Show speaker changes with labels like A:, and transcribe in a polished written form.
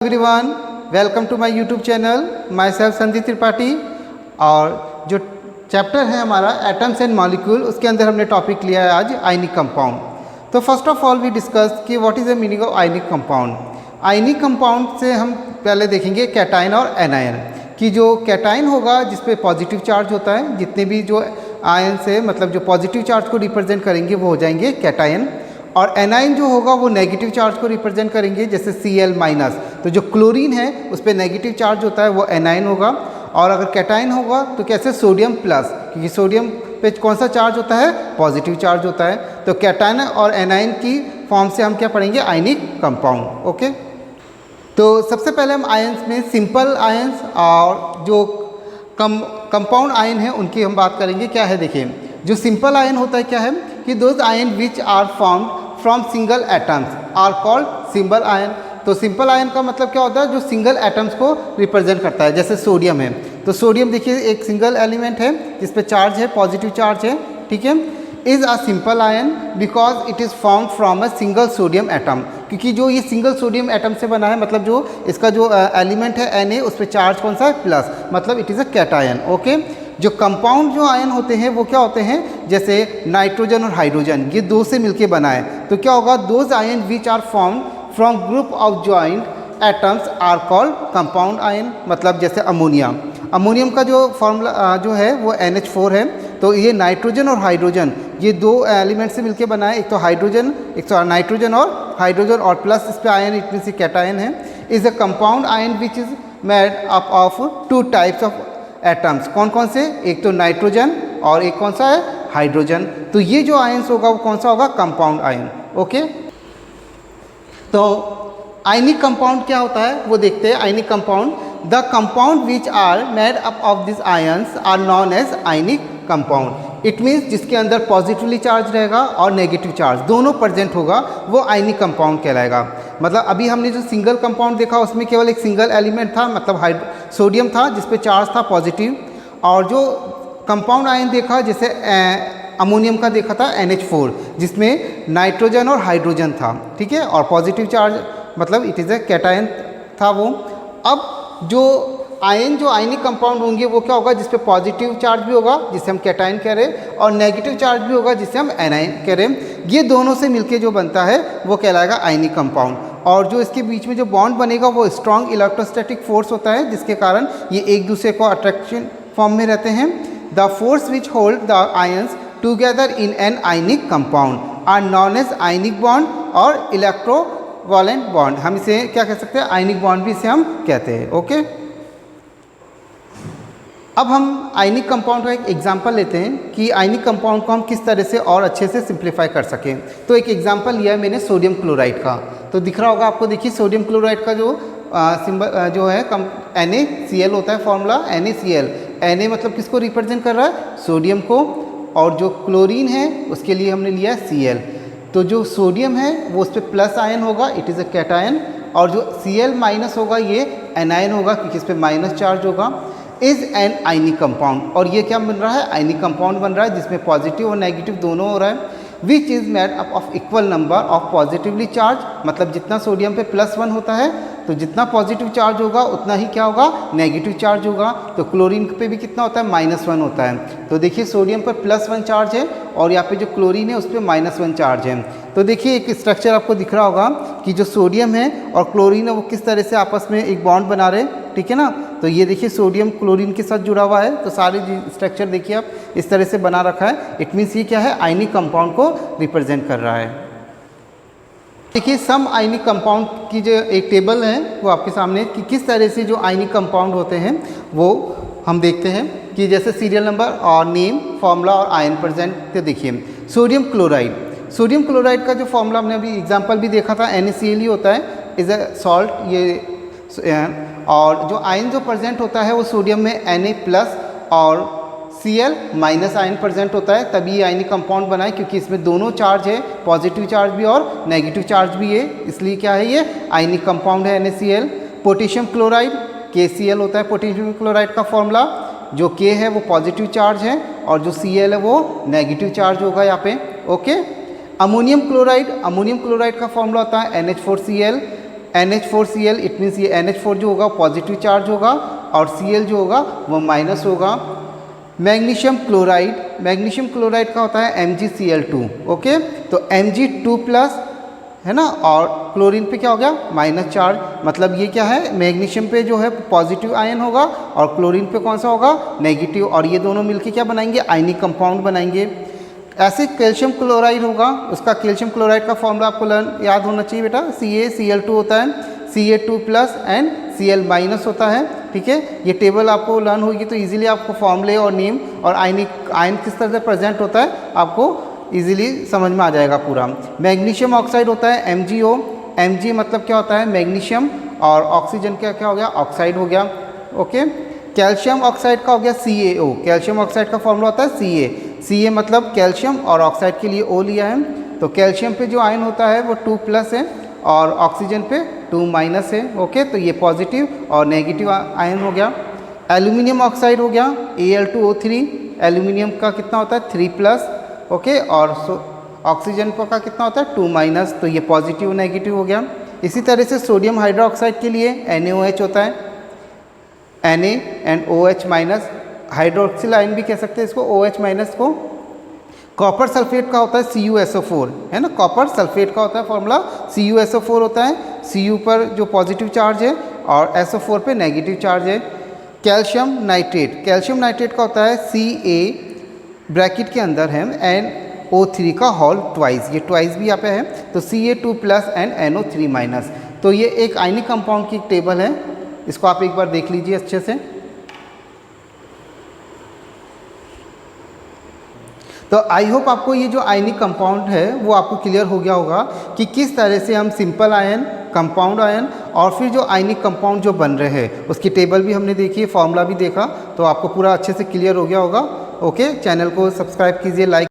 A: Everyone, welcome to my YouTube channel. Myself Sandeep Tripathi. और जो chapter है हमारा एटम्स एंड मॉलिक्यूल, उसके अंदर हमने टॉपिक लिया है आज आयनिक कंपाउंड। तो first of all we discuss कि what is the meaning of ionic compound. Ionic compound से हम पहले देखेंगे कैटायन और एनायन कि जो कैटायन होगा जिस पे पॉजिटिव चार्ज होता है, जितने भी जो आयन से मतलब जो पॉजिटिव चार्ज को रिप्रेजेंट करेंगे वो हो जाएंगे कैटायन। और एनाइन जो होगा वो नेगेटिव चार्ज को रिप्रेजेंट करेंगे, जैसे Cl माइनस। तो जो क्लोरीन है उस पर नेगेटिव चार्ज होता है वो एनाइन होगा। और अगर कैटाइन होगा तो कैसे सोडियम प्लस, क्योंकि सोडियम पे कौन सा चार्ज होता है, पॉजिटिव चार्ज होता है। तो कैटाइन और एनाइन की फॉर्म से हम क्या पढ़ेंगे, आयनिक कंपाउंड। ओके, तो सबसे पहले हम आयंस में सिंपल आयंस और जो कंपाउंड आयन है उनकी हम बात करेंगे। क्या है देखिए, जो सिंपल आयन होता है क्या है कि those ion which are formed from single atoms are called simple ion. तो सिंपल आयन का मतलब क्या होता है, जो सिंगल एटम्स को रिप्रेजेंट करता है। जैसे सोडियम है, तो सोडियम देखिए एक सिंगल एलिमेंट है जिस पे चार्ज है, पॉजिटिव चार्ज है, ठीक है। Is a simple ion because it is form from a single sodium atom, क्योंकि जो ये सिंगल सोडियम एटम से बना है, मतलब जो इसका जो एलिमेंट है Na, उस पर चार्ज कौन सा है, प्लस, मतलब it is a cation. Okay, जो कंपाउंड जो आयन होते हैं वो क्या होते हैं, जैसे नाइट्रोजन और हाइड्रोजन, ये दो से मिलके बना है। तो क्या होगा, those ion which are formed from group of joint atoms are called compound ion. मतलब जैसे अमोनिया, अमोनियम का जो फॉर्मूला जो है वो NH4 है। तो ये नाइट्रोजन और हाइड्रोजन, ये दो एलिमेंट से मिलके बना है, एक तो हाइड्रोजन, एक तो नाइट्रोजन और प्लस इस पे आयन, इट मीन्स ये कैटायन है। Is a compound ion which is made up of two types of atoms. कौन कौन से, एक तो नाइट्रोजन और एक कौन सा है, हाइड्रोजन। तो ये जो आयन्स होगा वो कौन सा होगा, कंपाउंड आयन। ओके, तो आयनिक कंपाउंड क्या होता है वो देखते हैं। Ionic compound, the compound which are made up of this ions are known as ionic compound. It means जिसके अंदर पॉजिटिवली चार्ज रहेगा और नेगेटिव चार्ज दोनों प्रेजेंट होगा वो आयनिक कंपाउंड कहलाएगा। मतलब अभी हमने जो सिंगल कंपाउंड देखा उसमें केवल एक सिंगल एलिमेंट था, मतलब सोडियम था जिस पे चार्ज था पॉजिटिव। और जो कंपाउंड आयन देखा, जैसे अमोनियम का देखा था NH4, जिसमें नाइट्रोजन और हाइड्रोजन था, ठीक है, और पॉजिटिव चार्ज मतलब इट इज़ अ कैटायन था वो। अब जो आयन जो आयनिक कंपाउंड होंगे वो क्या होगा, जिसपे पॉजिटिव चार्ज भी होगा जिसे हम कैटायन कह रहे हैं, और नेगेटिव चार्ज भी होगा जिसे हम एनायन कह रहे हैं। ये दोनों से मिलके जो बनता है वो कहलाएगा आयनिक कंपाउंड। और जो इसके बीच में जो बॉन्ड बनेगा वो स्ट्रॉन्ग इलेक्ट्रोस्टैटिक फोर्स होता है, जिसके कारण ये एक दूसरे को अट्रैक्शन फॉर्म में रहते हैं। The force which hold the ions together in an ionic compound are known as ionic bond और इलेक्ट्रोवैलेंट बॉन्ड। हम इसे क्या कह सकते हैं, आयनिक बॉन्ड भी इसे हम कहते हैं। ओके, अब हम आयनिक कंपाउंड का एक एग्जांपल लेते हैं कि आयनिक कंपाउंड को हम किस तरह से और अच्छे से सिंप्लीफाई कर सकें। तो एक एग्जांपल लिया है मैंने सोडियम क्लोराइड का। तो दिख रहा होगा आपको, देखिए सोडियम क्लोराइड का जो सिंबल जो है NaCl होता है, फॉर्मूला NaCl। Na मतलब किसको रिप्रेजेंट कर रहा है, सोडियम को, और जो क्लोरीन है उसके लिए हमने लिया Cl। तो जो सोडियम है वो उस पर प्लस आयन होगा, इट इज़ अ कैटायन, और जो Cl माइनस होगा ये एनायन होगा, क्योंकि इस पर माइनस चार्ज होगा। इज़ एन आयनिक कंपाउंड, और ये क्या बन रहा है, आयनिक कंपाउंड बन रहा है जिसमें पॉजिटिव और नेगेटिव दोनों हो रहा है। Which is made up of equal number of positively charge, मतलब जितना सोडियम पे +1 होता है तो जितना पॉजिटिव चार्ज होगा उतना ही क्या होगा, नेगेटिव चार्ज होगा। तो क्लोरीन पे भी कितना होता है, -1 होता है। तो देखिए सोडियम पर +1 चार्ज है और यहाँ पे जो क्लोरीन है उस पर -1 चार्ज है। तो देखिए एक स्ट्रक्चर आपको दिख रहा होगा कि जो सोडियम है और क्लोरीन है वो किस तरह से आपस में एक बॉन्ड बना रहे हैं, ठीक है ना। तो ये देखिए सोडियम क्लोरीन के साथ जुड़ा हुआ है, तो सारे स्ट्रक्चर देखिए आप इस तरह से बना रखा है। इट मीन्स ये क्या है, आयनिक कंपाउंड को रिप्रेजेंट कर रहा है। देखिए सम आयनिक कंपाउंड की जो एक टेबल है वो आपके सामने, कि किस तरह से जो आयनिक कंपाउंड होते हैं वो हम देखते हैं, कि जैसे सीरियल नंबर और नेम, फॉर्मूला और आयन प्रेजेंट। तो देखिए सोडियम क्लोराइड, सोडियम क्लोराइड का जो फॉर्मूला हमने अभी एग्जांपल भी देखा था NaCl ही होता है, इज़ अ सॉल्ट ये। और जो आयन जो प्रेजेंट होता है वो सोडियम में Na+ और Cl माइनस आयन प्रेजेंट होता है, तभी ये आयनिक कंपाउंड बना है, क्योंकि इसमें दोनों चार्ज है, पॉजिटिव चार्ज भी और नेगेटिव चार्ज भी है, इसलिए क्या है ये आयनिक कंपाउंड है NaCl। पोटेशियम क्लोराइड KCl होता है, पोटेशियम क्लोराइड का फॉर्मूला, जो K है वो पॉजिटिव चार्ज है और जो Cl है वो नेगेटिव चार्ज होगा यहाँ पे। Okay, ammonium chloride, ammonium chloride का फॉर्मूला होता है NH4Cl। NH4Cl, इट मीन्स ये NH4 जो होगा पॉजिटिव चार्ज होगा और Cl जो होगा वो माइनस होगा। मैग्नीशियम क्लोराइड का होता है MgCl2, ओके। तो Mg2+ है ना, और क्लोरीन पे क्या हो गया माइनस चार्ज, मतलब ये क्या है मैग्नीशियम पे जो है पॉजिटिव आयन होगा और क्लोरीन पे कौन सा होगा नेगेटिव, और ये दोनों मिलके क्या बनाएंगे आयनिक कंपाउंड बनाएंगे। ऐसे कैल्शियम क्लोराइड होगा, उसका कैल्शियम क्लोराइड का फॉर्मूला आपको याद होना चाहिए बेटा, CaCl2 होता है, Ca2+ एंड Cl- होता है, ठीक है। ये टेबल आपको लर्न होगी तो इजीली आपको फॉर्मूले और नेम और आयन किस तरह से प्रेजेंट होता है आपको इजीली समझ में आ जाएगा पूरा। मैग्नीशियम ऑक्साइड होता है MgO, Mg मतलब क्या होता है मैग्नीशियम, और ऑक्सीजन का क्या हो गया ऑक्साइड हो गया, ओके। कैल्शियम ऑक्साइड का हो गया CaO, कैल्शियम ऑक्साइड का फॉर्मूला होता है Ca मतलब कैल्शियम और ऑक्साइड के लिए O लिया है, तो कैल्शियम पे जो आयन होता है वो 2+ है और ऑक्सीजन पे 2- है, ओके। तो ये पॉजिटिव और नेगेटिव आयन हो गया। एल्यूमिनियम ऑक्साइड हो गया Al2O3, एल्यूमिनियम का कितना होता है 3+, ओके, और ऑक्सीजन का कितना होता है 2-, तो ये पॉजिटिव नेगेटिव हो गया। इसी तरह से सोडियम हाइड्रोक्साइड के लिए NaOH होता है, Na and OH-, hydroxyl ion भी कह सकते हैं इसको, OH- को। कॉपर सल्फेट का होता है CuSO4, है ना, कॉपर सल्फेट का होता है फॉर्मूला CuSO4 होता है, Cu पर जो पॉजिटिव चार्ज है और SO4 पे नेगेटिव चार्ज है। कैल्शियम नाइट्रेट का होता है Ca ब्रैकेट के अंदर है NO3 का होल ट्वाइस, ये ट्वाइस भी यहाँ पे है, तो Ca2+ एंड NO3-। तो ये एक आयनिक कंपाउंड की टेबल है, इसको आप एक बार देख लीजिए अच्छे से। तो आई होप आपको ये जो आयनिक कंपाउंड है वो आपको क्लियर हो गया होगा कि किस तरह से हम सिंपल आयन, कंपाउंड आयन और फिर जो आयनिक कंपाउंड जो बन रहे हैं उसकी टेबल भी हमने देखी, फॉर्मूला भी देखा, तो आपको पूरा अच्छे से क्लियर हो गया होगा, ओके। चैनल को सब्सक्राइब कीजिए, लाइक